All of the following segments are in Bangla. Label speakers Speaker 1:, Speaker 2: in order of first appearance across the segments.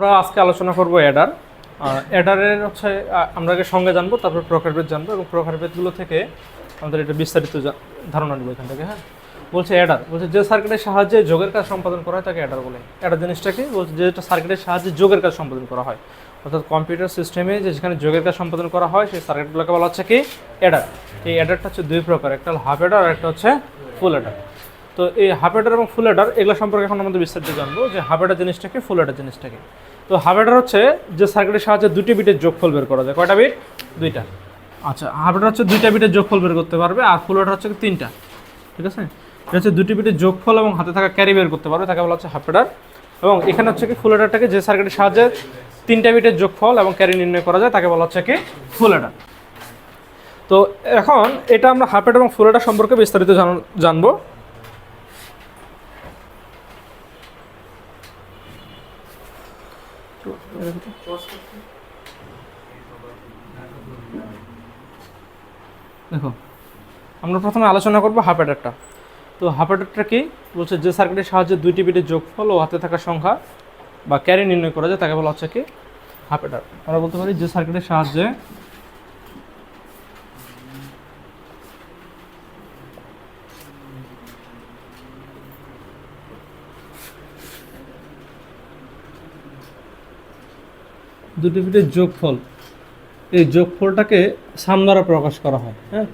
Speaker 1: আমরা আজকে আলোচনা করব অ্যাডার। অ্যাডারের হচ্ছে আমরা আগে সঙ্গে জানবো, তারপর প্রকারভেদ জানবো এবং প্রকারভেদগুলো থেকে আমাদের এটা বিস্তারিত ধারণা নেব এখান থেকে। হ্যাঁ, বলছে অ্যাডার বলছে যে সার্কিটের সাহায্যে যোগের কাজ সম্পাদন করা হয় তাকে অ্যাডার বলে। অ্যাডার জিনিসটা কি বলছে, যেটা সার্কিটের সাহায্যে যোগের কাজ সম্পাদন করা হয়, অর্থাৎ কম্পিউটার সিস্টেমে যেখানে যোগের কাজ সম্পাদন করা হয় সেই সার্কিটগুলোকে বলা হচ্ছে কি অ্যাডার। এই অ্যাডারটা হচ্ছে দুই প্রকার, একটা হল হাফ অ্যাডার আর একটা হচ্ছে ফুল অ্যাডার। তো এই হাফ অ্যাডার এবং ফুল অ্যাডার এগুলো সম্পর্কে এখন আমাদের বিস্তারিত জানবো যে হাফ অ্যাডার জিনিসটাকে, ফুল অ্যাডার জিনিসটাকে। তো হাফ অ্যাডার হচ্ছে যে সার্কিটের সাহায্যে দুটি বিটের যোগফল বের করা যায়। কয়টা বিট? দুইটা। আচ্ছা, হাফ অ্যাডার হচ্ছে দুইটা বিটের যোগফল বের করতে পারবে, আর ফুল অ্যাডার হচ্ছে তিনটা। ঠিক আছে, এটা হচ্ছে দুটি বিটের যোগফল এবং হাতে থাকা ক্যারি বের করতে পারবে, তাকে বলা হচ্ছে হাফ অ্যাডার। এবং এখানে হচ্ছে কি ফুল অ্যাডারটাকে, যে সার্কিটের সাহায্যে তিনটা বিটের যোগফল এবং ক্যারি নির্ণয় করা যায় তাকে বলা হচ্ছে কি ফুল অ্যাডার। তো এখন এটা আমরা হাফ অ্যাডার এবং ফুল অ্যাডার সম্পর্কে বিস্তারিত জানবো। দেখো, আমরা প্রথমে আলোচনা করব হাফ অ্যাডারটা। তো হাফ অ্যাডারটা কি বলছে, যে সার্কিটের সাহায্যে দুইটি বিটের যোগফল ও হাতে থাকা সংখ্যা বা ক্যারি নির্ণয় করা যায় তাকে বলা হচ্ছে কি হাফ অ্যাডার। আমরা বলতে পারি যে সার্কিটের সাহায্যে দুটি বিটের যোগফল, এই যোগফলটাকে সাম দ্বারা প্রকাশ করা হয়। হ্যাঁ,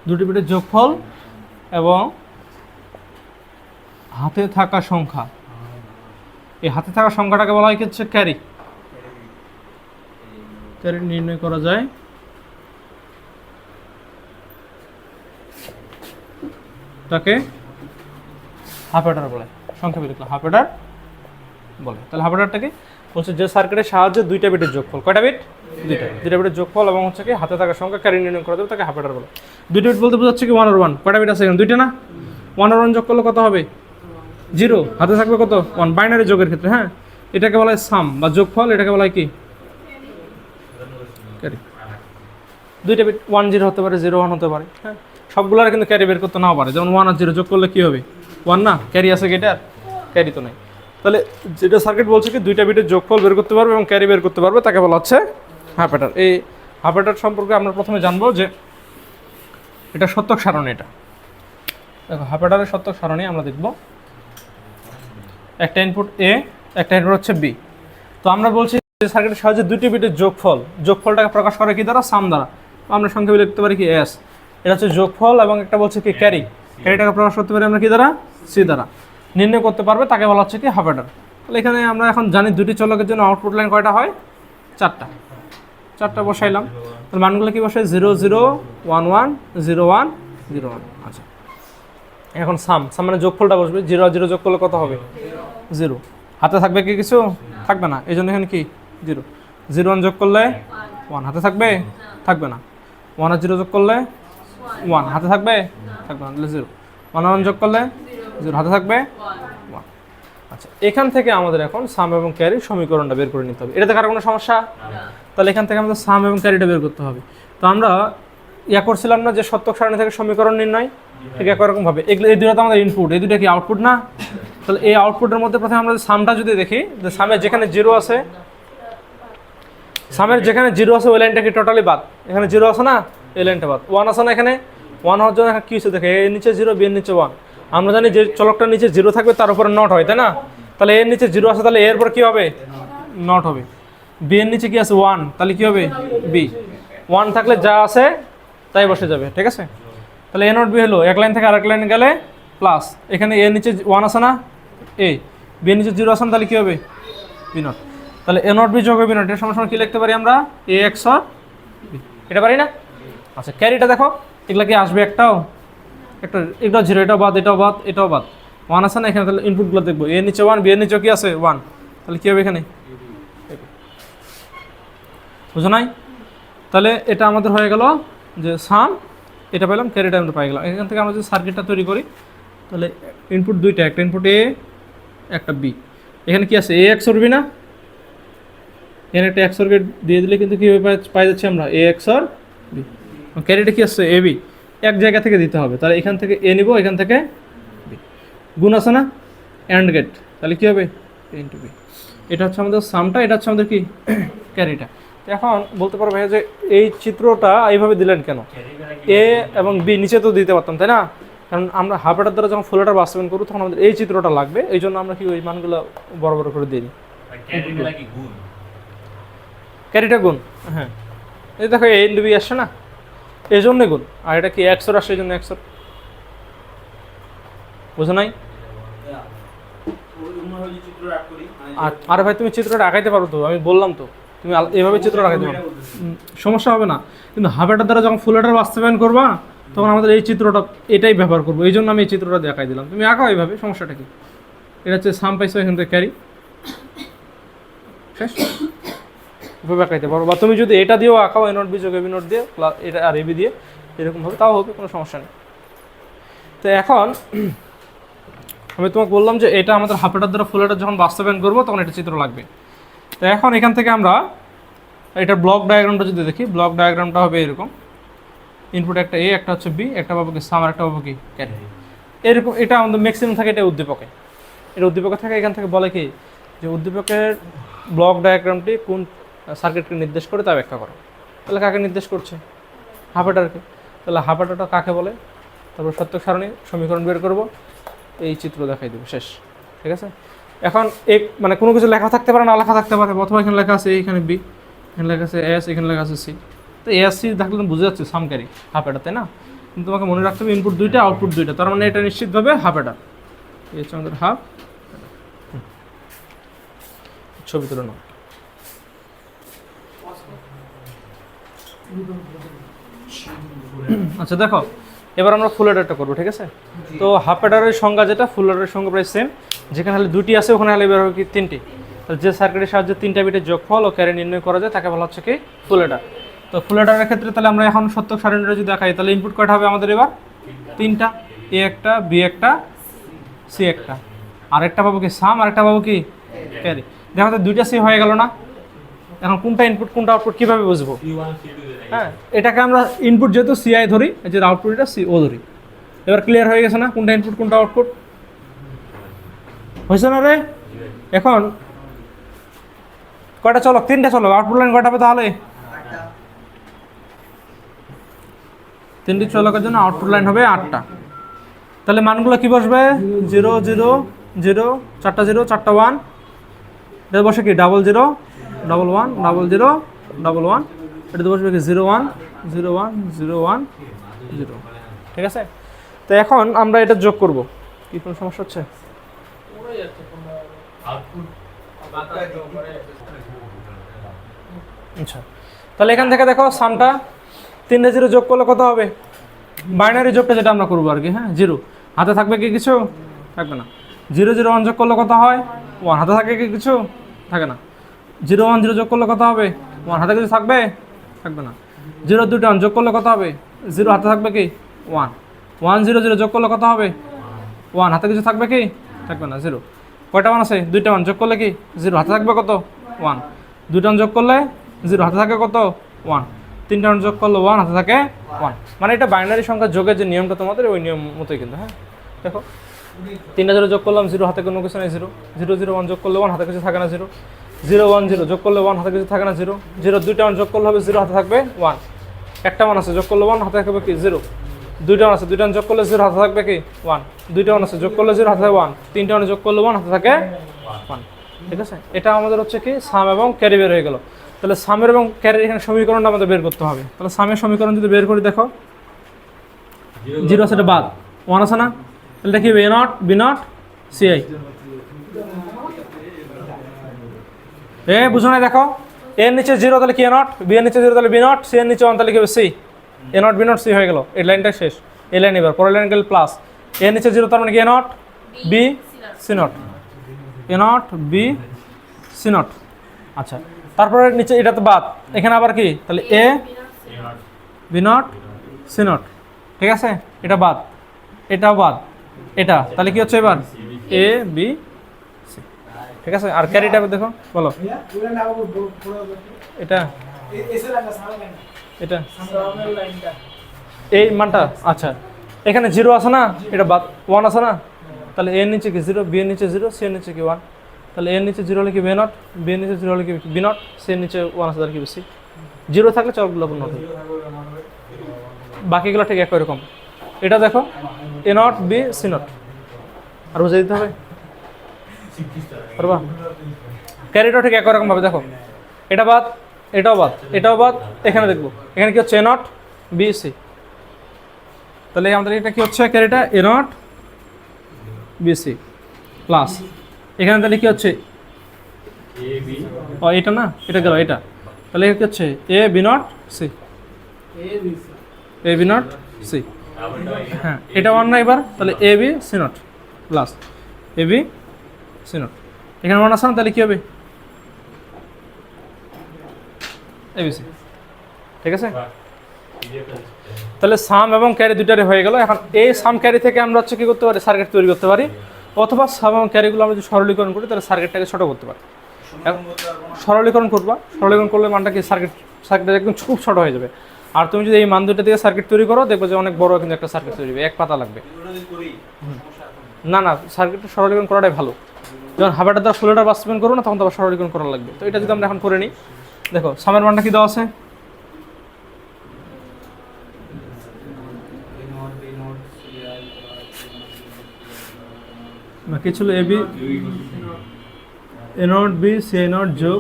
Speaker 1: দুটি বিটের যোগফল এবং হাতে থাকা সংখ্যা, এই হাতে থাকা সংখ্যাটাকে বলা হয় কি হচ্ছে ক্যারি। ক্যারি নির্ণয় করা যায় তাকে হাফ অ্যাডার বলে। সংক্ষেপে লিখলাম হাফ অ্যাডার বলে। তাহলে হাফ অ্যাডারটাকে বলছে যে সার্কিটের সাহায্যে দুইটা বিটের যোগফল, কয়টা বিট? দুইটা বিটের যোগফল এবং হচ্ছে কি হাতে থাকা সংখ্যা ক্যারি নির্ণয় করা যাবে তাকে হাফ অ্যাডার বলে। দুইটা বিট বলতে বোঝাচ্ছে কি 1 আর 1। কয়টা বিট আছে এখানে? দুইটা না? 1 আর 1 যোগ করলে কত হবে? 0। হাতে থাকবে কত? 1। বাইনারি যোগের ক্ষেত্রে, হ্যাঁ, এটাকে বলা হয় সাম বা যোগফল, এটাকে বলা হয় কি ক্যারি। দুইটা বিট 1 0 হতে পারে, 0 1 হতে পারে। হ্যাঁ, সবগুলোর কিন্তু ক্যারি বের করতে নাও পারে। যেমন 1 আর 0 যোগ করলে কি হবে? 1 না? ক্যারি আছে কি এটার? ক্যারি তো নাই। তাহলে যেটা সার্কিট বলছে কি দুইটা বিটের যোগফল বের করতে পারবে এবং ক্যারি বের করতে পারবে তাকে বলা হচ্ছে হাফ অ্যাডার। এই হাফ অ্যাডার সম্পর্কে আমরা প্রথমে জানবো যে এটা সত্যক সারণী। এটা দেখো, হাফ অ্যাডারের সত্যক সারণী আমরা দেখব। একটা ইনপুট এ, একটা ইনপুট হচ্ছে বি। তো আমরা বলছি যে সার্কিটের সাহায্যে দুটি বিটের যোগফলটাকে প্রকাশ করে কি দ্বারা? সাম দ্বারা। আমরা সংক্ষেপে লিখতে পারি কি এস। এটা হচ্ছে যোগফল এবং একটা বলছে কি ক্যারি। ক্যারিটাকে প্রকাশ করতে পারি আমরা কি দ্বারা? সি দ্বারা। নির্ণয় করতে পারবে তাকে বলা হচ্ছে কি হাফ অ্যাডার। তাহলে এখানে আমরা এখন জানি দুটি চলকের জন্য আউটপুট লাইন কয়টা হয়? চারটা বসাইলাম। তাহলে মানগুলো কি বসাই? 0 0 1 1 0 1 0 1। আচ্ছা, এখন সাম মানে যোগফলটা বসবে। 0 আর 0 যোগ করলে কত হবে? 0। হাতে থাকবে কি কিছু? থাকবে না, এই জন্য এখানে কি 0। 0 1 যোগ করলে 1, হাতে থাকবে? থাকবে না। 1 আর 0 যোগ করলে 1, হাতে থাকবে? থাকবে না, তাহলে 0। 1 আর 1 যোগ করলে 0, হাতে থাকবে 1। আচ্ছা, এখান থেকে আমাদের এখন সাম এবং ক্যারির সমীকরণটা বের করে নিতে হবে। এটাতে কারো কোনো সমস্যা? তাহলে এখান থেকে আমাদের সাম এবং ক্যারিটা বের করতে হবে। তো আমরা করছিলাম না যে সত্যক সারণী থেকে সমীকরণ নির্ণয়, ঠিক একই রকমভাবে এই দুটো তো আমাদের ইনপুট, এই দুটো কি আউটপুট না? তাহলে এই আউটপুটের মধ্যে প্রথমে আমরা সামটা যদি দেখি, যে সামের যেখানে 0 আছে, সামের যেখানে 0 আছে ওই লাইনটা কি টোটালি বাদ? এখানে 0 আছে না, এই লাইনটা বাদ। 1 আছে না এখানে? 1 হওয়ার জন্য কি হচ্ছে দেখে, এর নিচে 0, বি এর নিচে 1। আমরা জানি যে চলকটার নিচে 0 থাকবে তার উপরে নট হয়, তাই না? তাহলে এর নিচে 0 আছে, তাহলে এর পর কি হবে? নট হবে। বি এর নিচে কি আছে? 1, তাহলে কি হবে? বি। 1 থাকলে যা আছে তাই বসে যাবে, ঠিক আছে? তাহলে এ নট বি হলো, এক লাইন থেকে আরেক লাইন গেলে প্লাস। এখানে এর নিচে 1 আছে না, এ। বি এর নিচে 0 আছে না, তাহলে কি হবে? B not. তাহলে এ নট বি যোগ বি নট, এর সমান কি লিখতে পারি আমরা? A XOR B. এটা পারি না? আচ্ছা, ক্যারিটা দেখো, এগুলা কি আসবে? একটাও এটা 0, এটাও বাদ, এটাও বাদ, এটাও বাদ। 1 আছে না এখানে? তাহলে ইনপুটগুলো দেখবো, এর নিচে 1, বি এর নিচে কি আছে? 1। তাহলে কি হবে এখানে? বুঝো নাই? তাহলে এটা আমাদের হয়ে গেল যে সাম, এটা পেলাম, ক্যারিটা আমরা পাই গেলাম। এখান থেকে আমরা যদি সার্কিটটা তৈরি করি, তাহলে ইনপুট দুইটা, একটা ইনপুট এ, একটা বি। এখানে কি আছে? এ এক্স অর বি না? এখানে একটা এক্স অর গেট দিয়ে দিলে কিন্তু কী পাই যাচ্ছি আমরা? A XOR B. ক্যারিটা কি আসছে? A B. এক জায়গা থেকে দিতে হবে, তাহলে এখান থেকে এ নিব, এখান থেকে বি। গুণ আছে না, অ্যান্ড গেট, তাহলে কী হবে? এ ইন্টু বি। এটা হচ্ছে আমাদের সামটা, এটা হচ্ছে আমাদের কি ক্যারিটা। এখন বলতে পারো ভাইয়া যে এই চিত্রটা এইভাবে দিলেন কেন? এ এবং বি নিচে তো দিতে পারতাম, তাই না? কারণ আমরা হাফ এটার দ্বারা যখন ফুল এটার বাস্তবায়ন করবো তখন আমাদের এই চিত্রটা লাগবে, এই জন্য আমরা কি ওই মানগুলো বড় বড় করে দিই। ক্যারিটা গুণ, হ্যাঁ এই দেখো এ ইন্টু বি আসছে না, এই জন্যই গুণ। আর এটা কি একশোর আসছে, এই জন্য একশোর। বুঝো নাই? আরে ভাই তুমি চিত্রটা আঁকাইতে পারো তো, আমি বললাম তো তুমি এভাবে চিত্র আঁকাইতে পারো, সমস্যা হবে না। কিন্তু হাফ এটার দ্বারা যখন ফুল এটার বাস্তবায়ন করবা তখন আমাদের এই চিত্রটা এটাই ব্যবহার করবো, এই জন্য আমি এই চিত্রটা দেখাই দিলাম। তুমি আঁকাও এইভাবে, সমস্যাটা কি? এটা হচ্ছে সাম পাইছো, এখান থেকে ক্যারি শেষ, এভাবে আঁকাইতে পারো। বা তুমি যদি এটা দিয়েও আঁকাও, এ নোট বি যোগ এবি নোট দিয়ে এটা আর এবি দিয়ে এরকমভাবে, তাও হবে, কোনো সমস্যা নেই। তো এখন আমি তোমাকে বললাম যে এটা আমাদের হাফ এটার দ্বারা ফুল এটার যখন বাস্তবায়ন করবো তখন এটা চিত্র লাগবে। তো এখন এখান থেকে আমরা এটা ব্লক ডায়াগ্রামটা যদি দেখি, ব্লক ডায়াগ্রামটা হবে এরকম। ইনপুট একটা এ, একটা হচ্ছে বি, একটা পাবো কি সাম, আর একটা পাবো কি ক্যারি। এরকম এটা আমাদের ম্যাক্সিমাম থাকে এটা উদ্দীপকে। এটা উদ্দীপকে থাকে, এখান থেকে বলে কি যে উদ্দীপকের ব্লক ডায়াগ্রামটি কোন সার্কিটকে নির্দেশ করে তা ব্যাখ্যা করো। তাহলে কাকে নির্দেশ করছে? হাফ এটারকে। তাহলে হাফ এটারটা কাকে বলে? তারপর সত্য সারণী সমীকরণ বের করব, এই চিত্র দেখাই দেবো, শেষ। ঠিক আছে? এখন এক মানে কোনো কিছু লেখা থাকতে পারে, না লেখা থাকতে পারে। অথবা এখানে লেখা আছে এখানে বি, এখানে লেখা আছে এস, এখানে লেখা আছে সি। তো এস সি থাকলে তুমি বুঝে যাচ্ছে সাম ক্যারি হাফ এটা, তাই না? কিন্তু তোমাকে মনে রাখতে হবে ইনপুট দুইটা, আউটপুট দুইটা, তার মানে এটা নিশ্চিতভাবে হাফ এটা। এই হচ্ছে আমাদের হাফ। ছবি তুলে নাও। আচ্ছা দেখো, এবার আমরা ফুল এডারটা করবো, ঠিক আছে? তো হাফ এডারের সংজ্ঞা যেটা, ফুল এডারের সংজ্ঞা প্রায় সেম। যেখানে হলে দুটি আছে ওখানে হলে এবার হবে কি তিনটি। তো যে সার্কিটের সাহায্যে তিনটা বিটের যোগফল ও ক্যারি নির্ণয় করা যায় তাকে বলা হচ্ছে কি ফুল এডার। তো ফুল এডারের ক্ষেত্রে তাহলে আমরা এখন সত্যক সারণীটা যদি দেখাই, তাহলে ইনপুট কয়টা হবে আমাদের এবার? তিনটা, এ একটা, বি একটা, সি একটা। আরেকটা পাবো কি সাম, আরেকটা পাবো কি ক্যারি। দেখো তো দুইটা সি হয়ে গেল না? এখন কোনটা ইনপুট কোনটা আউটপুট কীভাবে বুঝবো? হ্যাঁ, এটাকে আমরা ইনপুট যেহেতু সিআই ধরি, যে আউটপুট এটা সিও ধরি। এবার ক্লিয়ার হয়ে গেছে না কোনটা ইনপুট কোনটা আউটপুট? হয়েছে না রে? এখন কয়টা চলো? তিনটা চলো। আউটপুট লাইন কয়টা হবে তাহলে? তিনটি চলকের জন্য আউটপুট লাইন হবে 8টা। তাহলে মানগুলো কি বসবে? 0 0 0, 4টা 0, 4টা 1। এটা বসে কি 0 0 1 1 0 0 1 1। এটা বসবে কি 0 1 0 1 0 1 0। ঠিক আছে? তো এখন আমরা এটা যোগ করব। কি কোনো সমস্যা হচ্ছে? আচ্ছা, তাহলে এখান থেকে দেখো সামটা 3 0 যোগ করলে কত হবে? বাইনারি যোগটা যেটা আমরা করবো আর কি। হ্যাঁ, 0 হাতে থাকবে কি কিছু? থাকবে না। 0 0 1 যোগ করলে কত হয়? 1 হাতে থাকে কি কিছু? থাকে না। 0 1 0 যোগ করলে কত হবে? 1 হাতে কিছু থাকবে? থাকবে না। 0 2 1 যোগ করলে কত হবে? 0 হাতে থাকবে কি? 1 1 0 0 যোগ করলে কত হবে? 1 হাতে কিছু থাকবে কি? থাকবে না। 0 কয়টা 1 আছে? 2টা 1 যোগ করলে কি? 0 হাতে থাকবে কত? 1 2টা 1 যোগ করলে 0 হাতে থাকে কত? 1 3টা 1 যোগ করলে 1 হাতে থাকে 1। মানে এটা বাইনারি সংখ্যা যোগের যে নিয়মটা তোমাদের, ওই নিয়ম মতোই কিন্তু। হ্যাঁ দেখো, 3টা 0 যোগ করলাম, 0 হাতে কোনো কিছু নেই, 0 0 0 1 যোগ করলে 1 হাতে কিছু থাকে না, 0 0 1 0 যোগ করলে 1 হাতে কিছু থাকে না, 0 0 2টা 1 যোগ করলে হবে 0 হাতে থাকবে 1। একটা 1 আছে যোগ করলে 1 হাতে থাকবে কি? 0 2টা 1 আছে 2টা 1 যোগ করলে 0 হাতে থাকবে কি? 1 2টা 1 আছে যোগ করলে 0 হাতে থাকে 1 3টা 1 যোগ করলে 1 হাতে থাকে 1। ঠিক আছে? এটা আমাদের হচ্ছে কি সাম এবং ক্যারি বের হয়ে গেল। তাহলে সামের এবং ক্যারির এখানে সমীকরণটা আমাদের বের করতে হবে। তাহলে সামের সমীকরণ যদি বের করি, দেখো 0 আছে, এটা বাদ, 1 আছে না? তাহলে কি হবে? এ নট বি নট সিআই। বুঝো না? দেখো এর নিচে 0 তাহলে কি এ নট, বি এর নিচে 0 তাহলে বি নট, সি এর নিচে 1 তাহলে কি হবে? C. A not B not C হয়ে গেল, এই লাইনটা শেষ। এই লাইন এবার পরের লাইন গেলে প্লাস, এর নিচে 0 তার মানে কি A not B C not, A not B C not. আচ্ছা, তারপরে নিচে এটা তো বাদ, এখানে আবার কি? তাহলে A B not C not. ঠিক আছে? এটা বাদ, এটাও বাদ, এটা তাহলে কি হচ্ছে এবার? এ বি সি। ঠিক আছে? আর ক্যারিটা দেখো, বলো এটা এটা এই মানটা। আচ্ছা, এখানে 0 আছে না, এটা বাদ, 1 আছে না, তাহলে এর নিচে কি 0, বি এর নিচে 0, সি এর নিচে কি 1। তাহলে এর নিচে জিরো হলে কি বি নট, বি এর নিচে জিরো হলে কি বি নট, সি এর নিচে 1 আছে তাহলে কি সি। জিরো থাকলে চলগুলো পূর্ণ হবে, বাকিগুলো ঠিক একই রকম। এটা দেখো এ নট বি সি নট, আর বুঝে দিতে হবে পারবা। ক্যারিটাও ঠিক একই রকম ভাবে দেখো, এটা বাদ এটাও বাদ এটাও বাদ, এখানে দেখবো এখানে কি হচ্ছে এ নট বি সি, তাহলে আমাদের এটা কি হচ্ছে ক্যারিটা এ নট বি সি প্লাস এখানে তাহলে কি হচ্ছে ও এটা না এটা গেল এটা, তাহলে কি হচ্ছে A B not C, A B not C, হ্যাঁ এটা 1 না এবার, তাহলে A B C not plus A B C not, এখানে 1 আছে না, তাহলে কি হবে এবিসি। ঠিক আছে, তাহলে সাম এবং ক্যারি দুইটারে হয়ে গেল। এখন এই সাম ক্যারি থেকে আমরা হচ্ছে কি করতে পারি, সার্কিট তৈরি করতে পারি, অথবা সাম এবং ক্যারিগুলো আমরা যদি সরলীকরণ করি তাহলে সার্কিটটাকে ছোট করতে পারি। সরলীকরণ করবা, সরলীকরণ করলে মানটা কি সার্কিটটা একদম খুব ছোট হয়ে যাবে। আর তুমি যদি এই মান দুটো দিয়ে সার্কিট তৈরি করো দেখবে যে অনেক বড় কিন্তু একটা সার্কিট তৈরি হবে, এক পাতা লাগবে। না না, সার্কিটটা সরলীকরণ করাটাই ভালো। যখন হাবারটা দ্বারা ফুলেটা বাস্তবায়ন করবো না তখন তো আবার সরলীকরণ করা লাগবে। তো এটা যদি আমরা এখন করে নিই, দেখো সামের মানটা কি দেওয়া আছে, বাকি ছিল A B A not B C A not যোগ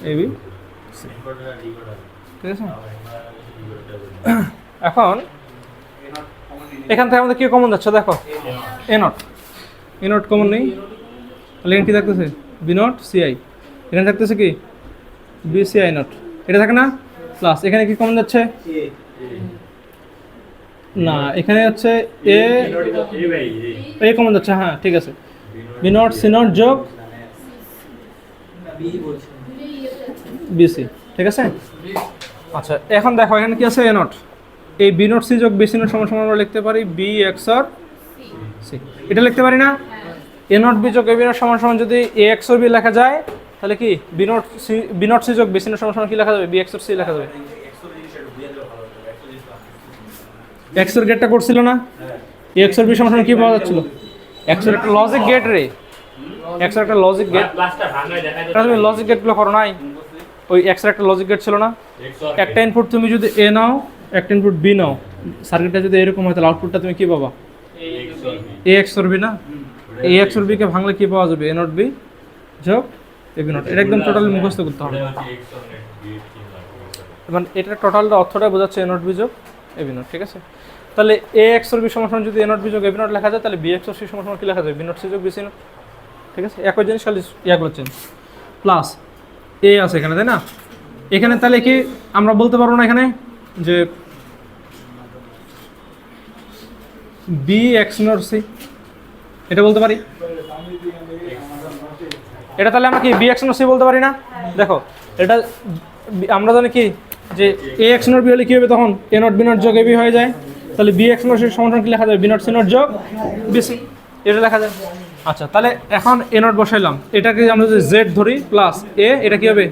Speaker 1: এ বি, ঠিক আছে। এখন এখান থেকে আমাদের কি কমন যাচ্ছে দেখো, এ নট কমন নেই, তাহলে এখানে কি থাকতেছে বি নট সি আই, এখানে থাকতেছে কি বি সি আই নট, এটা থাকে না প্লাস এখানে কি কমন যাচ্ছে না, এখানে হচ্ছে এ কমন যাচ্ছে, হ্যাঁ ঠিক আছে, বি নট সি নট যোগ বিসি, ঠিক আছে। আচ্ছা এখন দেখো এখানে কি আছে এ নট, এই বি নট সি যোগ বি সি নট সমান সমান আমরা লিখতে পারি বি এক্স আর সি, এটা লিখতে পারি না। এ নট বি যোগ এ বি নট সমান সমান যদি এ এক্স আর বি লেখা যায় তাহলে কি বি নট সি যোগ বি সি নট সমান সমান কি লেখা যাবে, বি এক্স আর সি লেখা যাবে। এক্স এর গেটটা করছিল না, এ এক্স আর বি সমান সমান কি পাওয়া যাচ্ছিল, এক্স এর একটা লজিক গেট রে, এক্স এর একটা লজিক গেট, তুমি লজিক গেটগুলো করো নাই, ওই এক্স এর একটা লজিক গেট ছিল না, একটা ইনপুট তুমি যদি এ নাও একটা ইনপুট বি নাও, সার্কিটটা যদি এরকম হয় তাহলে আউটপুটটা তুমি কি পাবা এ এক্স আর বি না, এ এক্স আর বি কে ভাঙলে কি পাওয়া যাবে এ নট বি যোগ এ বি নট, এটা একদম টোটালি মুখস্থ করতে হবে। মানে এটা টোটালটা অর্থটা বোঝাচ্ছে এ নট বি যোগ এ বি নট, ঠিক আছে। তাহলে এ এক্স আর বি সমান সমান যদি এ নট বি যোগ এ বি নট লেখা যায় তাহলে বি এক্স আর সি সমান সমান কি লেখা যায় বি নট সি যোগ বি সি নট, ঠিক আছে। একই জিনিস খালি ইয়াগুলো চেঞ্জ, প্লাস এ আছে এখানে তাই না, এখানে তাহলে কি আমরা বলতে পারবো না এখানে যে বি এক্স নট সি, এটা বলতে পারি, এটা তাহলে আমরা কি বি এক্স নট সি বলতে পারি না। দেখো এটা আমরা জানি কি যে এ এক্স নট বি হলে কি হবে তখন এ নট বি নট যোগ এ বি হয়ে যায়, তাহলে বি এক্স নট সি সমান কি লেখা যাবে বি নট সি নট যোগ বি সি, এটা লেখা যায়। আচ্ছা তাহলে এখন এ নট বসাইলাম, এটাকে আমরা যদি জেড ধরি প্লাস এ, এটা কি হবে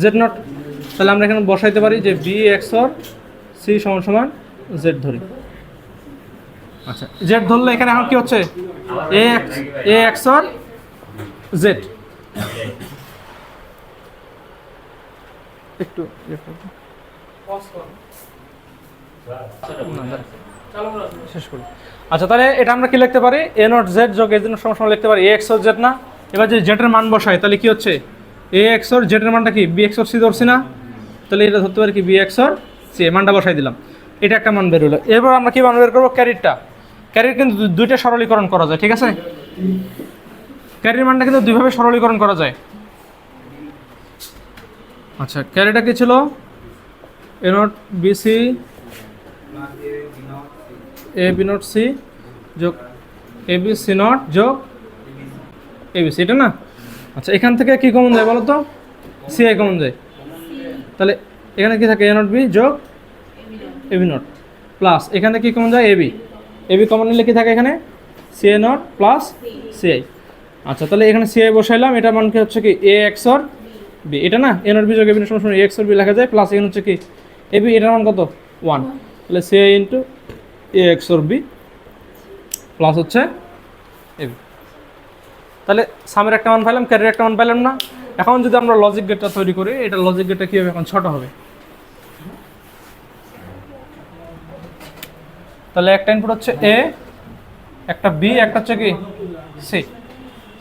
Speaker 1: জেড নট, তাহলে আমরা এখানে বসাইতে পারি যে বি এক্স আর সি সমান সমান জেড ধরি। আচ্ছা জেড ধরলে এখানে এখন কি হচ্ছে এ এক্স আর জেড, একটু শেষ করি। আচ্ছা তাহলে এটা আমরা কি লিখতে পারি এ নট জেড যোগ এ জেড সমান সমান লিখতে পারি এ এক্স আর জেড না। এবার যদি জেড এর মান বসাই তাহলে কি হচ্ছে এ এক্স আর জেড এর মানটা কি বি এক্স আর সি ধরছি না, তাহলে এটা ধরতে পারি কি বি এক্স আর সি, মানটা বসাই দিলাম, এটা একটা মান বের হলো। এরপর আমরা কি মান বের করবো ক্যারিরটা, ক্যারির কিন্তু দুইটা সরলীকরণ করা যায়, ঠিক আছে। ক্যারির মানটা কিন্তু দুইভাবে সরলীকরণ করা যায়। আচ্ছা ক্যারিটা কি ছিল A not B C A B not C যোগ এ বি সি নট যোগ এ বি সি, এটা না। আচ্ছা এখান থেকে কি কমন যায় বলো তো, সি আই কমন যায়, তাহলে এখানে কি থাকে এ নট বি যোগ এ বি নট প্লাস এখানে কি কমন যায় এ বি কমন নিলে কি থাকে এখানে C A not plus C I. আচ্ছা তাহলে এখানে সি আই বসাইলাম, এটা মান কি হচ্ছে কি এ এক্স আর বি, এটা না এ নট বি যোগ এ বি নট সমান এ এক্স আর বি লেখা যায়, প্লাস এখানে হচ্ছে কি এ বি, এটার মান কত 1, তাহলে C I into A XOR B plus হচ্ছে এবি। তাহলে সামের একটা মান পাইলাম, ক্যারির একটা মান পাইলাম না। এখন যদি আমরা লজিক গেটটা তৈরি করি, এটা লজিক গেটটা কী হবে, এখন ছোট হবে। তাহলে একটা ইনপুট হচ্ছে এ, একটা বি, একটা হচ্ছে কি সি।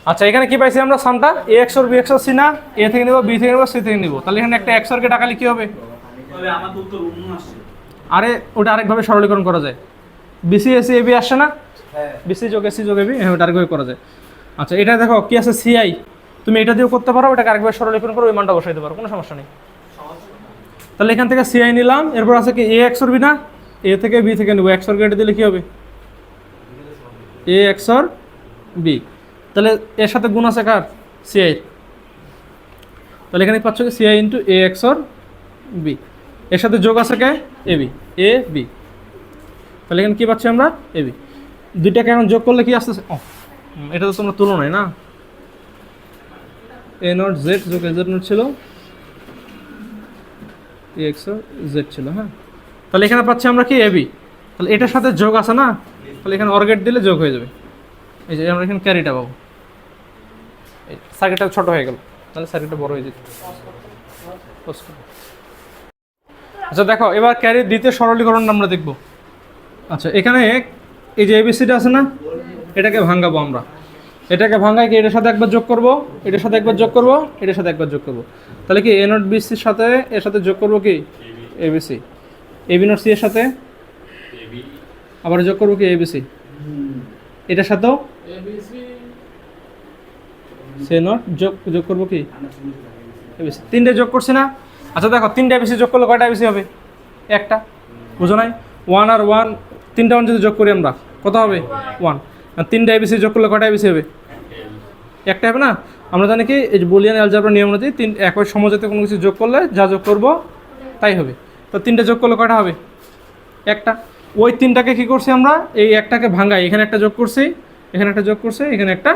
Speaker 1: আচ্ছা এখানে কি পাইছি আমরা সামটা, এ এক্সর বি এক্সর সি না, এ থেকে নিব, বি থেকে নিব, সি থেকে নিব। তাহলে এখানে একটা এক্সরকে ডাকালে কি হবে, আরে ওটা আরেকভাবে সরলীকরণ করা যায়, বিসি এসি এবি আসছে না, বিসি যোগ এসি যোগ এবি, হ্যাঁ ওটা আরেকভাবে করা যায়। আচ্ছা এটা দেখো কি আছে সিআই, তুমি এটা দিয়েও করতে পারো, ওটাকে আরেকভাবে সরলীকরণ করে ওই মানটা বসাইতে পারো, কোনো সমস্যা নেই। তাহলে এখান থেকে সিআই নিলাম, এরপর আছে কি এ এক্সর বি না, এ থেকে বি থেকে নেবো, এক্সর কেটে দিলে কি হবে, এ এক্সর বি। তাহলে এর সাথে গুণ আছে কার, সিআই। তাহলে এখানে পাচ্ছ কি সিআই ইন্টু এ এক্সর বি, এর সাথে যোগ আছে কে, এ বি, এ বি। তাহলে এখানে কি পাচ্ছি আমরা, এ বি। দুইটাকে এখন যোগ করলে কি আসতেছে, ও এটা তো তোমরা তুলনায় না, এ নট জেড যোগ এ জেড নট ছিল, এ এক্সর জেড ছিল, হ্যাঁ। তাহলে এখানে পাচ্ছি আমরা কি এবি, তাহলে এটার সাথে যোগ আছে না, তাহলে এখানে অর গেট দিলে যোগ হয়ে যাবে। এই যে আমরা এখানে ক্যারিটা পাবো, সার্কিটটা ছোট হয়ে গেল, তাহলে সার্কিটটা বড় হয়ে যেত। আচ্ছা দেখো এবার ক্যারির দ্বিতীয় সরলীকরণ আমরা দেখব। আচ্ছা এখানে এই যে এবিসিটা আছে না, এটাকে ভাঙাবো আমরা, এটাকে ভাঙায় কি এটার সাথে একবার যোগ করব, এটার সাথে একবার যোগ করব, এটার সাথে একবার যোগ করব। তাহলে কি এ নট বিসির সাথে এর সাথে যোগ করব কি এবিসি, এবি নট সি এর সাথে আবার যোগ করব কি এবিসি, এটার সাথেও সে নট যোগ করব কি এবিসি, তিনটে যোগ করছি না। আচ্ছা দেখো তিনটা এবিসি যোগ করলে কয়টা এবিসি হবে, একটা, বুঝো নাই, ওয়ান আর ওয়ান, তিনটা ওয়ান যদি যোগ করি আমরা কত হবে, ওয়ান। আর তিনটা এবিসি যোগ করলে কয়টা এবিসি হবে, একটা হবে না। আমরা জানি কি এই বুলিয়ান অ্যালজেব্রার নিয়ম অনুযায়ী একই সমজাতীয় কোনো কিছু যোগ করলে যা যোগ করব তাই হবে। তো তিনটা যোগ করলে কয়টা হবে, একটা। ওই তিনটাকে কি করছি আমরা, এই একটাকে ভাঙাই, এখানে একটা যোগ করছি, এখানে একটা যোগ করছি, এখানে একটা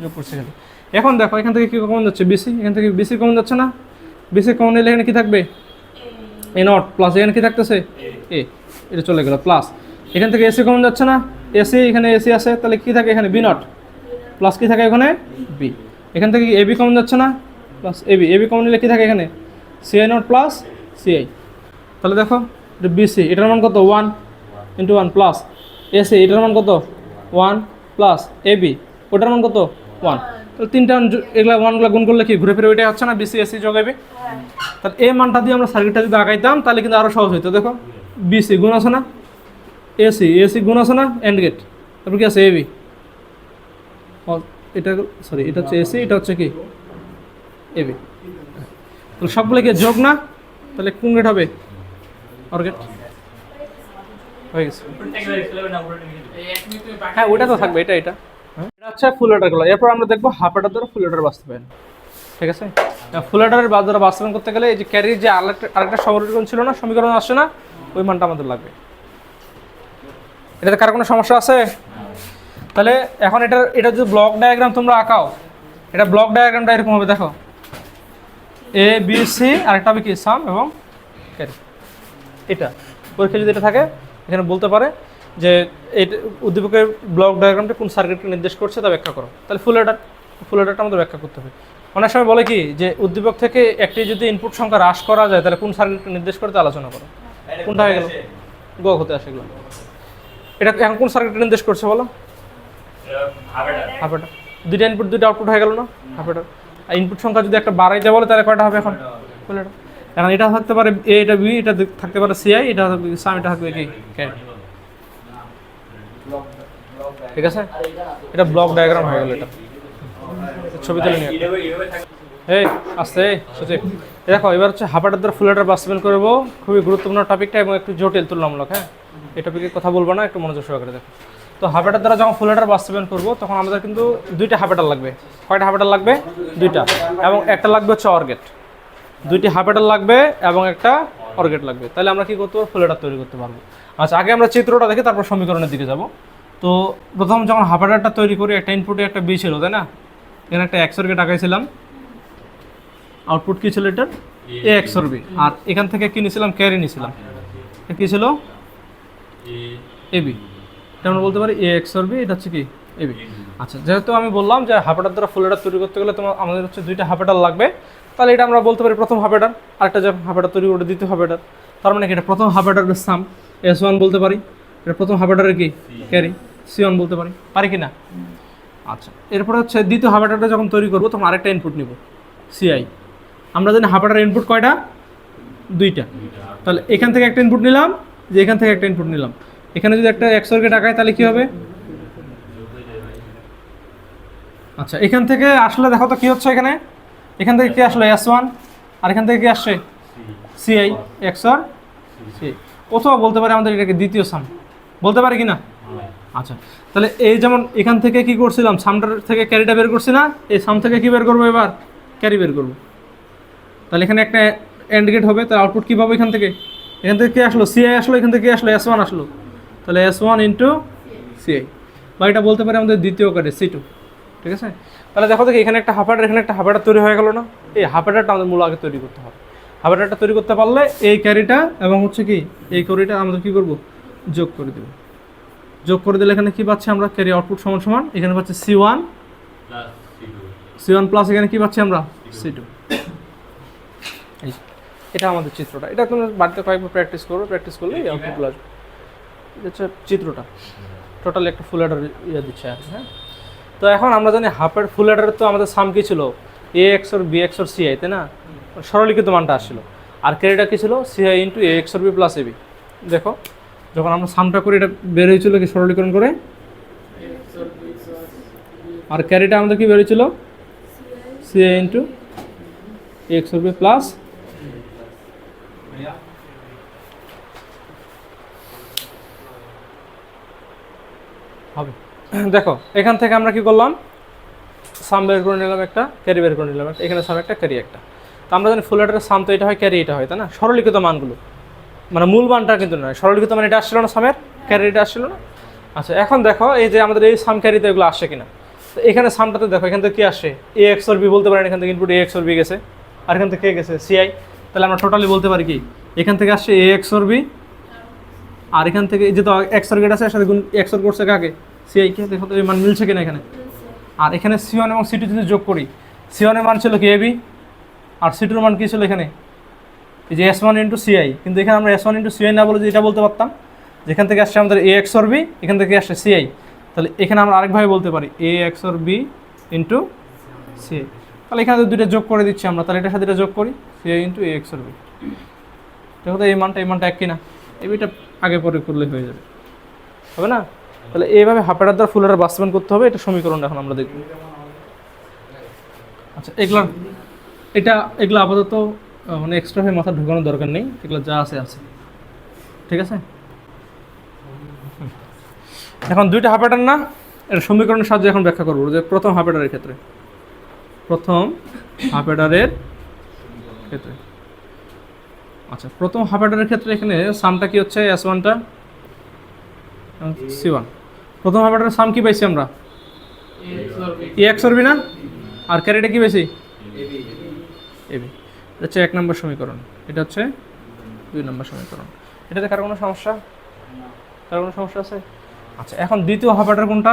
Speaker 1: যোগ করছি এখানে। এখন দেখো এখান থেকে কি কমন যাচ্ছে, বিসি, এখান থেকে বিসি কমন যাচ্ছে না, বিসি কমন নিলে এখানে কি থাকবে, এ নট প্লাস, এখানে কি থাকতেছে এ, এটা চলে গেল প্লাস। এখান থেকে এসি কমন যাচ্ছে না, এসি, এখানে এসি আছে, তাহলে কি থাকে এখানে বি নট প্লাস, কি থাকে এখানে বি। এখান থেকে এবি কমন যাচ্ছে না, প্লাস এবি, এবি কমন নিলে কি থাকে এখানে সিআই নট প্লাস সিআই। তাহলে দেখো এটা বিসি, এটার মান কত, one into one plus AC, এটার মান কত, ওয়ান প্লাস এবি, ওটার মান কত, ওয়ান। তাহলে তিনটা এগুলো ওয়ানগুলো গুণ করলে কি ঘুরে ফিরে ওইটাই হচ্ছে না, বিসি এসি যোগ এবি। তাহলে এই মানটা দিয়ে আমরা সার্কিটটা যদি আগাইতাম তাহলে কিন্তু আরও সহজ হইতো। দেখো বিসি গুণ আছে না, এসি, এসি গুণ আছে না, এন্ড গেট, তারপর কি আছে এবি, এটা সরি এটা হচ্ছে এসি, এটা হচ্ছে কি এবি। তাহলে সবগুলো কি যোগ না, তাহলে কোন গেট হবে, অর গেট হয়ে গেছে। হ্যাঁ ওটা তো থাকবে, এটা এটা এটা হচ্ছে ফুল অর্ডারগুলো। এরপর আমরা দেখবো হাফ অর্ডার দ্বারা ফুল অর্ডার বাস্তবায়ন, ঠিক আছে। ফুল অর্ডারের দ্বারা বাস্তবায়ন করতে গেলে এই যে ক্যারির যে আরেকটা সমীকরণ ছিল না, সমীকরণ আসছে না, ওই মানটা আমাদের লাগবে। এটাতে কার কোনো সমস্যা আছে? তাহলে এখন এটা যদি ব্লক ডায়াগ্রাম তোমরা আঁকাও, এটা ব্লক ডায়াগ্রামটা এরকম হবে, দেখো এ বি সি, আরেকটা হবে কি সাম এবং ক্যারি। এটা পরীক্ষা যদি এটা থাকে এখানে বলতে পারে যে এটা উদ্দীপকের ব্লক ডায়াগ্রামটা কোন সার্কিটকে নির্দেশ করছে তা ব্যাখ্যা করো। তাহলে ফুল অর্ডারটা আমাদের ব্যাখ্যা করতে হবে। অনেক সময় বলে কি যে উদ্দীপক থেকে একটি যদি ইনপুট সংখ্যা হ্রাস করা যায় তাহলে কোন সার্কিটকে নির্দেশ করতে আলোচনা করো। কোনটা হয়ে গেল, গ হতে আসে এগুলো। এটা এখন কোন সার্কিটকে নির্দেশ করছে বলো, হাফ অর্ডার। দুইটা ইনপুট দুইটা আউটপুট হয়ে গেল না, হাফ অর্ডার। আর ইনপুট সংখ্যা যদি একটা বাড়াইতে বলে তাহলে কয়টা হবে এখন, ফুল অর্ডার। এখন এটা থাকতে পারে এ, এটা বি, এটা থাকতে পারে সিআই, এটা থাকবে সাম, এটা থাকবে কি ক্যারি, ঠিক আছে। এটা ব্লক ডায়াগ্রাম হয়ে গেল। এটা ছবি তুলে নিয়ে এই আসতে সচিব দেখো, এবার হচ্ছে হাফ অর্ডার দ্বারা ফুল অর্ডার বাস্তবায়ন করবো। খুবই গুরুত্বপূর্ণ টপিকটা এবং একটু জটিল তুলনামূলক। হ্যাঁ এই টপিকে কথা বলবো না, একটু মনোযোগ সহকারে দেখো। তো হাফ অর্ডার দ্বারা যখন ফুল অর্ডার বাস্তবায়ন করবো তখন আমাদের কিন্তু দুইটা হাফ অর্ডার লাগবে। কয়টা হাফ অর্ডার লাগবে? দুইটা, এবং একটা লাগবে হচ্ছে অর গেট। দুইটি হাফ অর্ডার লাগবে এবং একটা অর গেট লাগবে, তাহলে আমরা কি করতে পারবো, ফুল অর্ডার তৈরি করতে পারবো। আচ্ছা আগে আমরা চিত্রটা দেখি, তারপর সমীকরণের দিকে যাব। তো প্রথম যখন হাফ অর্ডারটা তৈরি করি, একটা ইনপুটে একটা বি ছিল, তাই না? এখানে একটা এক্সর গেট আঁকাইছিলাম, আউটপুট কী ছিল এটার, এ এক্সর বি। আর এখান থেকে কী নিয়েছিলাম, ক্যারি নিয়েছিলাম, কী ছিল, এবি। এটা আমরা বলতে পারি এ এক্স অর বি, এটা হচ্ছে কি এবি। আচ্ছা, যেহেতু আমি বললাম যে হাফ অ্যাডার দ্বারা ফুল অ্যাডার তৈরি করতে গেলে তোমার আমাদের হচ্ছে দুইটা হাফ অ্যাডার লাগবে, তাহলে এটা আমরা বলতে পারি প্রথম হাফ অ্যাডার, আরেকটা যে হাফ অ্যাডার তৈরি করে দ্বিতীয় হাফ অ্যাডার। তার মানে কি এটা প্রথম হাফ অ্যাডারের সাম S1 বলতে পারি, এটা প্রথম হাফ অ্যাডারের কি ক্যারি C1 বলতে পারি কি না? আচ্ছা, এরপরে হচ্ছে দ্বিতীয় হাফ অ্যাডারটা যখন তৈরি করবো তখন আরেকটা ইনপুট নিব CI। আমরা জানি হাফ অ্যাডারের ইনপুট কয়টা? দুইটা। তাহলে এখান থেকে একটা ইনপুট নিলাম, যে এখান থেকে একটা ইনপুট নিলাম, এখানে যদি একটা XOR কে ডাকায় তাহলে কি হবে? আচ্ছা, এখান থেকে আসলে দেখো তো কি হচ্ছে এখানে, এখান থেকে কি আসলো S1, আর এখান থেকে কি আসছে CI XOR CI। অথবা বলতে পারি আমাদের এটাকে দ্বিতীয় সাম বলতে পারি কি না? আচ্ছা, তাহলে এই যেমন এখান থেকে কি করছিলাম, সামটার থেকে ক্যারিটা বের করছি না, এই সাম থেকে কি বের করবো এবার? ক্যারি বের করবো। তাহলে এখানে একটা এন্ড গেট হবে, তার আউটপুট কী পাবো? এখান থেকে কি আসলো? CI আসলো, এখান থেকে কি আসলো? S1 আসলো। তাহলে S1 ইন্টু CI, বা এটা বলতে পারি আমাদের দ্বিতীয় কাটে C2। ঠিক আছে, তাহলে দেখো দেখি এখানে একটা হাফ অ্যাডার, এখানে একটা হাফ অ্যাডার তৈরি হয়ে গেল না? এই হাফ অ্যাডারটা আমাদের মূল আগে তৈরি করতে হবে। হাফ অ্যাডারটা তৈরি করতে পারলে এই ক্যারিটা এবং হচ্ছে কি এই ক্যারিটা আমরা কি করব? যোগ করে দেব। যোগ করে দিলে এখানে কি পাচ্ছি আমরা? ক্যারি আউটপুট সমান সমান এখানে পাচ্ছি C1 প্লাস এখানে কি পাচ্ছি আমরা? C2। এই এটা আমাদের চিত্রটা, এটা তুমি বাড়িতে কয়েকবার প্র্যাকটিস করবে, প্র্যাকটিস করলে এই আউটপুটগুলো আসবে। এটা হচ্ছে চিত্রটা, টোটালি একটা ফুল অ্যাডার ইয়ে দিচ্ছে আর হ্যাঁ। তো এখন আমরা জানি হাফের ফুল অ্যাডারের তো আমাদের সাম কী ছিল? এ XOR বি XOR CI, তাই না? সরলীকৃত মানটা আসছিল। আর ক্যারিটা কী ছিল? CI ইন্টু এ XOR বি প্লাস এবি। দেখো যখন আমরা সামটা করি এটা বের হয়েছিল কি সরলীকরণ করে, আর ক্যারিটা আমাদের কি বের হয়েছিল? CI ইন্টু এ XOR বি প্লাস হবে। দেখো এখান থেকে আমরা কি করলাম? সাম বের করে নিলাম একটা, ক্যারি বের করে নিলাম একটা, এখানে সাম একটা, ক্যারি একটা। তো আমরা জানি ফুল অ্যাডারের সাম তো এটা হয়, ক্যারি এটা হয়, তাই না? সরলীকৃত মানগুলো, মানে মূল মানটা কিন্তু নয়, সরলীকৃত মান এটা আসছিল না, সামের ক্যারি এটা আসছিল না। আচ্ছা, এখন দেখো এই যে আমাদের এই সাম ক্যারিতে এগুলো আসে কিনা। তো এখানে সামটাতে দেখো এখান থেকে কি আসে? এ XOR বি বলতে পারেন, এখান থেকে ইনপুট এ XOR বি গেছে, আর এখান থেকে কে গেছে? CI। তাহলে আমরা টোটালি বলতে পারি কি এখান থেকে আসছে এ XOR বি, আর এখান থেকে এই যে তো XOR গেট আছে এর সাথে XOR করছে কাকে? CI কে। দেখো তো এই মান মিলছে কিনা এখানে। আর এখানে C1 এবং C2 যদি যোগ করি, C1 এর মান ছিল কি AB, আর C2 এর মান কি ছিল এখানে? এই যে S1 ইন্টু CI। কিন্তু এখানে আমরা S1 ইন্টু CI না বলে যে এটা বলতে পারতাম, যেখান থেকে আসছে আমাদের এ XOR বি, এখান থেকে আসছে CI। তাহলে এখানে আমরা আরেকভাবে বলতে পারি এ XOR বি ইন্টু CI। তাহলে এখানে দুইটা যোগ করে দিচ্ছি আমরা, তাহলে এটার সাথে এটা যোগ করি CI ইন্টু এ XOR বি। দেখো তো এই মানটা এক কিনা? এটা আগে পরে করলে হয়ে যাবে, হবে না? তাহলে এইভাবে হাফ অ্যাডার দ্বারা ফুল অ্যাডার বাস্তবায়ন করতে হবে, এটা সমীকরণ এখন আমরা দেখব। আচ্ছা, এগুলো আপাতত মানে এক্সট্রা হয়ে মাথা ঢোকানোর দরকার নেই, এগুলো যা আছে আছে, ঠিক আছে? এখন দুইটা হাফ অ্যাডার না, এটা সমীকরণের সাহায্যে এখন ব্যাখ্যা করবো। যে প্রথম হাফ অ্যাডারের ক্ষেত্রে, আচ্ছা প্রথম হাফ অ্যাডারের ক্ষেত্রে এখানে সামটা কি হচ্ছে? S1টা C1। প্রথম হাফ অ্যাডারের সাম কি পাইছি আমরা? এ XOR বি না, আর ক্যারিটা কি পাইছি? এবি। এটা হচ্ছে 1 নম্বর সমীকরণ, এটা হচ্ছে 2 নম্বর সমীকরণ। এটাতে কারো কোনো সমস্যা? কারো কোনো সমস্যা আছে? আচ্ছা, এখন দ্বিতীয় হাফ অ্যাডার কোনটা?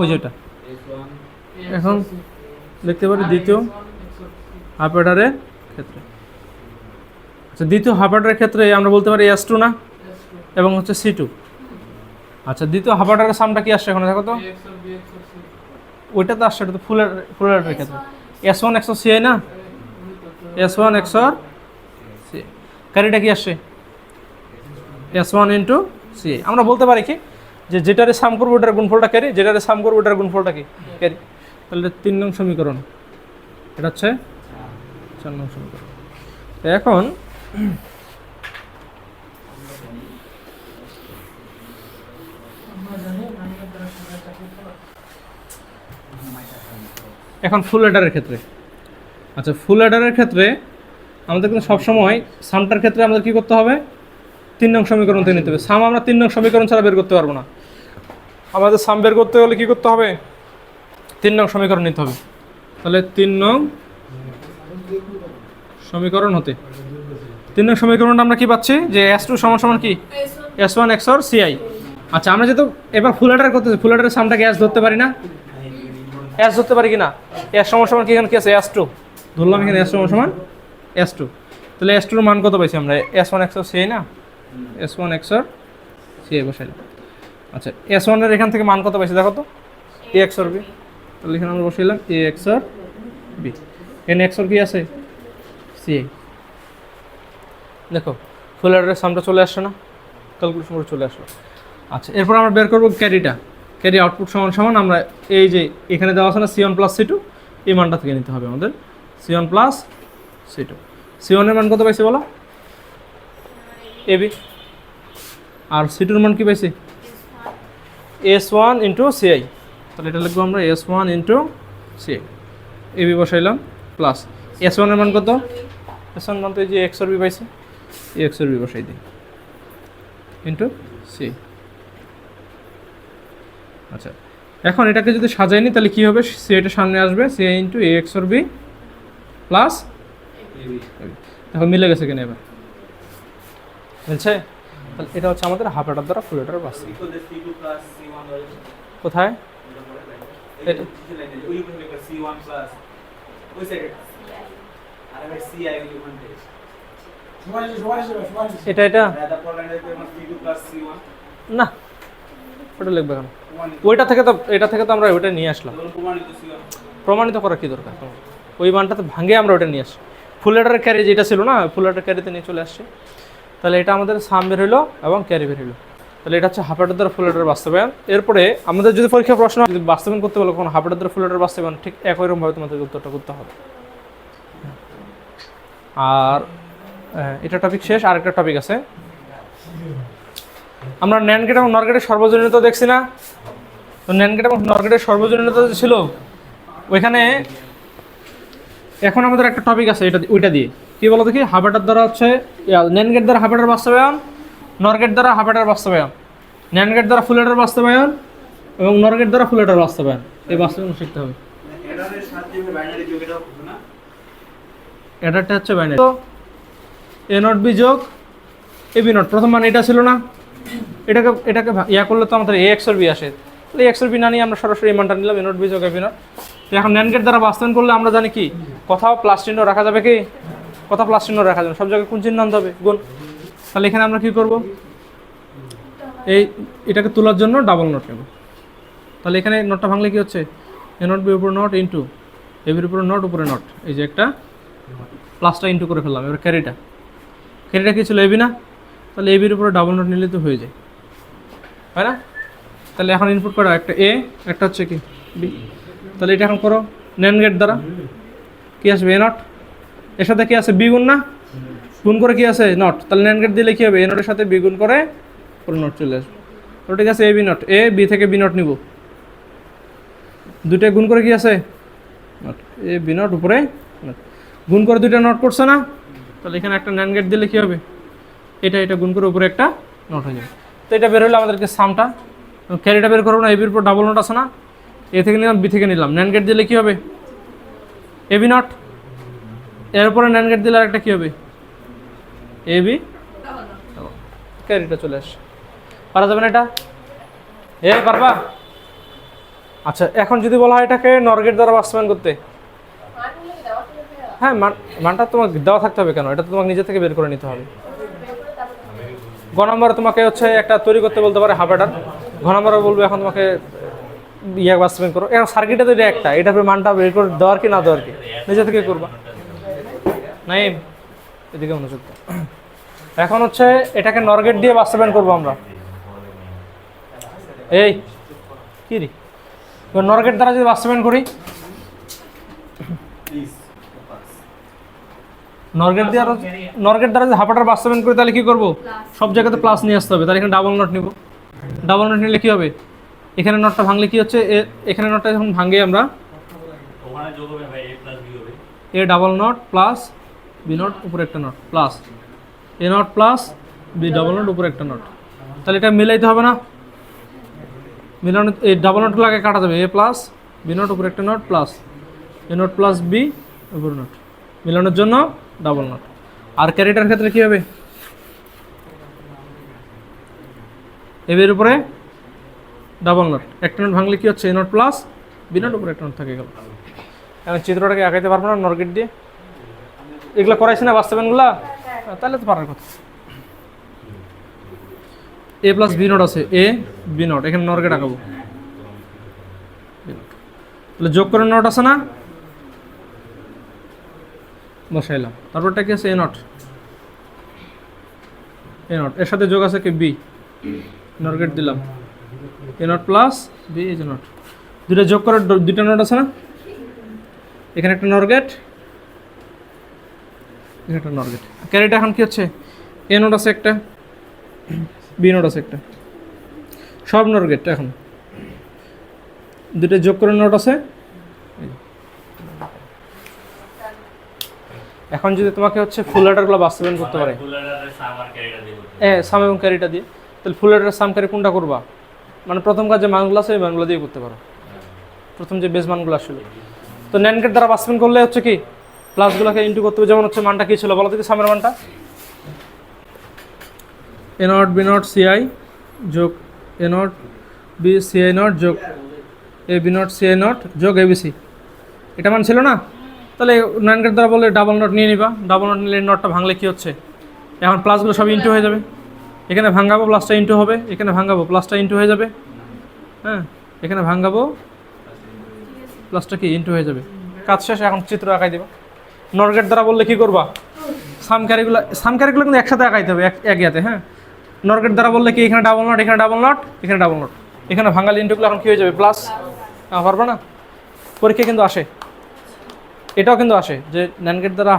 Speaker 1: ওই যেটা এখন দেখতে পারি দ্বিতীয় হাফ অ্যাডারের ক্ষেত্রে। আচ্ছা, দ্বিতীয় হাফ অ্যাডারের ক্ষেত্রে আমরা বলতে পারি S2 না, এবং হচ্ছে C2। আচ্ছা, দ্বিতীয় হাফ অর্ডারের সামটা কি আসছে এখন দেখো তো? ওইটা তো আসছে, এটা তো ফুল অর্ডারের ক্ষেত্রে S1 XOR CI না, S1 XOR CI। ক্যারিটা কি আসছে? S1 into CI। আমরা বলতে পারি কি যে যেটারে সাম করবো ওটার গুণফলটা ক্যারি, যেটারে সাম করবো ওটার গুণফলটা কি ক্যারি। তাহলে 3 নং সমীকরণ, এটা হচ্ছে 4 নং সমীকরণ। এখন ফুল অ্যাডারের ক্ষেত্রে, আচ্ছা ফুল অ্যাডারের ক্ষেত্রে আমাদের কিন্তু সবসময় সামটার ক্ষেত্রে আমাদের কী করতে হবে? 3 নং সমীকরণ থেকে নিতে হবে। সাম আমরা 3 নং সমীকরণ ছাড়া বের করতে পারবো না। আমাদের সাম বের করতে হলে কী করতে হবে? 3 নং সমীকরণ নিতে হবে। তাহলে 3 নং সমীকরণ হতে 3 নং সমীকরণটা আমরা কি পাচ্ছি? যে S2 সমান সমান কি? S1 XOR CI। আচ্ছা আমরা যেহেতু এবার ফুল হেডার করতেছি, ফুল হেডারের সামটাকে এস ধরতে পারি না? এস ধরতে পারি কি না? এস সমান সমান কি এখানে কি আছে? এস টু ধরলাম, এখানে এস সমান সমান এস টু। তাহলে এস টুর মান কত পাইছি আমরা? এস ওয়ান এক্সর সিআই না, এস ওয়ান এক্সর সিআই বসাইলাম। আচ্ছা এস ওয়ানের এখান থেকে মান কত পাইছি দেখো তো, এ এক্সর বি। তাহলে এখানে আমরা বসাইলাম এ এক্সর বি, এন এক্সর কি আছে? সিআই। দেখো ফুল হেডারের সামটা চলে আসছে না, ক্যালকুলেশন করে চলে আসলো। আচ্ছা এরপর আমরা বের করবো ক্যারিটা। ক্যারি আউটপুট সমান সমান আমরা এই যে এখানে দেওয়া আছে না C one plus C two, এই মানটা থেকে নিতে হবে আমাদের, C one plus C two. C ওয়ানের মান কত পাইছি বলো? A B. আর সি টুর মান কি পাইছি? S one into CI. তাহলে এটা লিখবো আমরা S one into CI. A B বসাইলাম plus S ওয়ানের মান কত? এস ওয়ান মান তো এই যে এক্সর বি পাইছি, এই এক্সর বি বসাই দিই ইন্টু সি। আচ্ছা এখন এটাকে যদি সাজাই নি তাহলে কী হবে? সি এটা সামনে আসবে, সি ইন্টু এ এক্সর বি প্লাস। এখন মিলে গেছে কিনা এবার? মিলছে? তাহলে এটা হচ্ছে আমাদের হাফ হেডার দ্বারা ফুল হেডার বাস। কোথায়? এটা এটা না, ওটা লিখবে কেন? ওইটা থেকে তো, এটা থেকে তো আমরা ওইটা নিয়ে আসলাম। প্রমাণিত করার কী দরকার? ওই মানটাতে ভাঙে আমরা ওইটা নিয়ে আসি। ফুল হেডারের ক্যারি যেটা ছিল না, ফুল হেডার ক্যারিতে নিয়ে চলে আসছে। তাহলে এটা আমাদের সাম বের হইলো এবং ক্যারি বের হইলো। তাহলে এটা হচ্ছে হাফ হেডার দ্বারা ফুল হেডার বাস্তবায়ন। এরপরে আমাদের যদি পরীক্ষা প্রশ্ন যদি বাস্তবায়ন করতে বলো কোনো হাফ হেডার দ্বারা ফুল হেডার বাস্তবায়ন, ঠিক একই রকমভাবে তোমাদের উত্তরটা করতে হবে। আর এটা টপিক শেষ। আরেকটা টপিক আছে, আমরা ন্যান্ড গেট এবং নর গেটের সর্বজনীনতা দেখছি না? তো ন্যান্ড গেট এবং নর গেটের সর্বজনীনতা ছিল ওইখানে। এখন আমাদের একটা টপিক আছে, এটা ওইটা দিয়ে কি বলো দেখি? হাফ হেডার দ্বারা হচ্ছে ন্যান্ড গেট দ্বারা হাফ হেডার বাস্তবায়ন, নর গেট দ্বারা হাফ হেডার বাস্তবায়ন, ন্যান্ড গেট দ্বারা ফুল হেডার বাস্তবায়ন এবং নর গেট দ্বারা ফুল হেডার বাস্তবায়ন। এই বাস্তবায়ন শিখতে হবে। এডারটা হচ্ছে বাইনারি, এ নট বি যোগ এ বি নট। প্রথম মান এটা ছিল না, এটাকে ইয়া করলে তো আমাদের এ এক্সর বি আসে। তাহলে এক্সর বি না নিয়ে আমরা সরাসরি এই মানটা নিলাম, এ নট বি যোগ এ বি নট। তো এখন ন্যান্ড গেট দ্বারা বাস্তবায়ন করলে আমরা জানি কি, কোথাও প্লাস চিহ্ন রাখা যাবে কি? কোথাও প্লাস চিহ্ন রাখা যাবে, সব জায়গায় কোন চিহ্ন আনতে হবে? গুণ। তাহলে এখানে আমরা কি করব? এটাকে তোলার জন্য ডাবল নট নেব। তাহলে এখানে নটটা ভাঙলে কি হচ্ছে? এ নট বি উপরে নট ইন্টু এ বির উপরে নট, উপরে নট, এই যে একটা প্লাসটা ইন্টু করে ফেললাম। এবার ক্যারিটা কি ছিল? এবি না? তাহলে এবির উপরে ডাবল নট নিলে তো হয়ে যায়, হয় না? তাহলে এখন ইনপুট করা একটা এ, একটা হচ্ছে কি বি। তাহলে এটা এখন করো ন্যান্ড গেট দ্বারা কি আসবে? এ নট, এর সাথে কি আছে? বি গুণ না? গুণ করে কি আছে? নট। তাহলে ন্যান্ড গেট দিলে কি হবে? এ নটের সাথে বি গুণ করে পুরো নট চলে আসবে। তো ঠিক আছে, এ বি নট, এ বি থেকে বি নট নিব, দুইটা গুণ করে কি আছে? নট। এ বি নট উপরে নট, গুণ করে দুইটা নট করছে না? তাহলে এখানে একটা ন্যান্ড গেট দিলে কি হবে? এটা গুণ করে উপরে একটা নট হয়ে যাবে। তো এটা বের হলো আমাদেরকে সামটা। ক্যারিটা বের করবো না, এবির উপর ডাবল নট আছে না? এ থেকে নিলাম, বি থেকে নিলাম, ন্যান্ড গেট দিলে কি হবে? এ বি নট। এর উপরে ন্যান্ড গেট দিলে আরেকটা কি হবে? A B. ক্যারিটা চলে আসে। পারা যাবে না এটা? পারবা? আচ্ছা এখন যদি বলা হয় এটাকে নর গেট দ্বারা বাস্তবায়ন করতে, হ্যাঁ মানটা তোমাকে দেওয়া থাকতে হবে কেন? এটা তো তোমাকে নিজে থেকে বের করে নিতে হবে। গ নম্বরে তোমাকে হচ্ছে একটা তৈরি করতে বলতে পারে হাফ হেডার, ঘ নম্বরে বলবে এখন তোমাকে ইয়া বাস্তবায়ন করো। এখন সার্কিটে তো এটা একটা, এটার মানটা বের করে দেওয়ার কি না দেওয়ার কি নিজে থেকে করবা। নাই এদিকে মনোযোগ। এখন হচ্ছে এটাকে নর গেট দিয়ে বাস্তবায়ন করবো আমরা। এই কি রে, নর গেট দ্বারা যদি বাস্তবায়ন করি, নর গেট দ্বারা যদি হাফ হেডার বাস্তবায়ন করি তাহলে কি করব? সব জায়গাতে প্লাস নিয়ে আসতে হবে। তাহলে এখানে ডাবল নট নিব, ডাবল নট নিলে কি হবে? এখানে নটটা ভাঙলে কি হচ্ছে? এখানে নটটা যখন ভাঙে আমরা A double not plus B not উপরে একটা not plus A not plus B double not উপরে একটা নট। তাহলে এটা মিলাইতে হবে না? মিলানো, এই ডাবল নটগুলো আগে কাটা যাবে। এ প্লাস বি নট উপরে একটা not plus A not plus B উপরে নট, মিলানোর জন্য ডাবল নট। আর ক্যারিটার ক্ষেত্রে কি হবে? এর উপরে ডাবল নট, একটা নট ভাঙলে কি হচ্ছে এ নট প্লাস বি নট উপরে একটা নট থাকে গেল। এখন চিত্রটাকে আঁকাইতে পারবো না নরগেট দিয়ে, এগুলো করাইছি না বাস্তবায়নগুলা, তাহলে তো পারার কথা। এ প্লাস বি নট আছে, এ বি নট, এখানে নরগেট আঁকাবো, তাহলে যোগ করে নট আছে না, বসাইলাম। তারপরটা কি আছে এ নট, এ নট এর সাথে যোগ আছে কি বি, নরগেট দিলাম, এ নট প্লাস বি এই যে নট, দুটো যোগ করে দুইটা নট আছে না, এখানে একটা নরগেট, এখানে একটা নরগেট। ক্যারিটা এখন কি হচ্ছে এ নট আছে একটা, বি নট আছে একটা, সব নরগেট। এখন দুটো যোগ করে নোট আছে। এখন যদি তোমাকে হচ্ছে ফুল লেটারগুলো বাস্তবায়ন করতে পারে, সাম এবং ক্যারিটা দিয়ে, তাহলে ফুল লেটারের সাম ক্যারি কোনটা করবা, মানে প্রথম কাজ যে মানগুলো আছে ওই মানগুলো দিয়ে করতে পারো, প্রথম যে বেস মানগুলো আসলে। তো ন্যান্ড গেট দ্বারা বাস্তবায়ন করলে হচ্ছে কি প্লাসগুলোকে ইন্টু করতে হবে। যেমন হচ্ছে মানটা কি ছিল বলো তো সামের মানটা, এ নট বি নট সিআই যোগ এ নট বি সিআই নট যোগ A B not CI not যোগ এবিসি, এটা মান ছিল না। তাহলে ন্যান্ড গেট দ্বারা বলে ডাবল নট নিয়ে নিবা, ডাবল নট নিলে নটটা ভাঙলে কি হচ্ছে, এখন প্লাসগুলো সব ইন্টু হয়ে যাবে, এখানে ভাঙাবো প্লাসটা ইন্টু হবে, এখানে ভাঙাবো প্লাসটা ইন্টু হয়ে যাবে, হ্যাঁ এখানে ভাঙাবো প্লাসটা কি ইন্টু হয়ে যাবে, কাজ শেষ। এখন চিত্র আঁকাই দেবা। নট গেট দ্বারা বললে কি করবা, সাম ক্যারিগুলো কিন্তু একসাথে আঁকাইতে হবে এক ইয়াতে, হ্যাঁ। নট গেট দ্বারা বললে কি এখানে ডাবল নট, এখানে ডাবল নট, এখানে ডাবল নট, এখানে ভাঙালে ইন্টুগুলো এখন কি হয়ে যাবে প্লাস, পারবা না, পরীক্ষা কিন্তু আসে, এটাও কিন্তু আসে যে ন্যান্ড গেট দ্বারা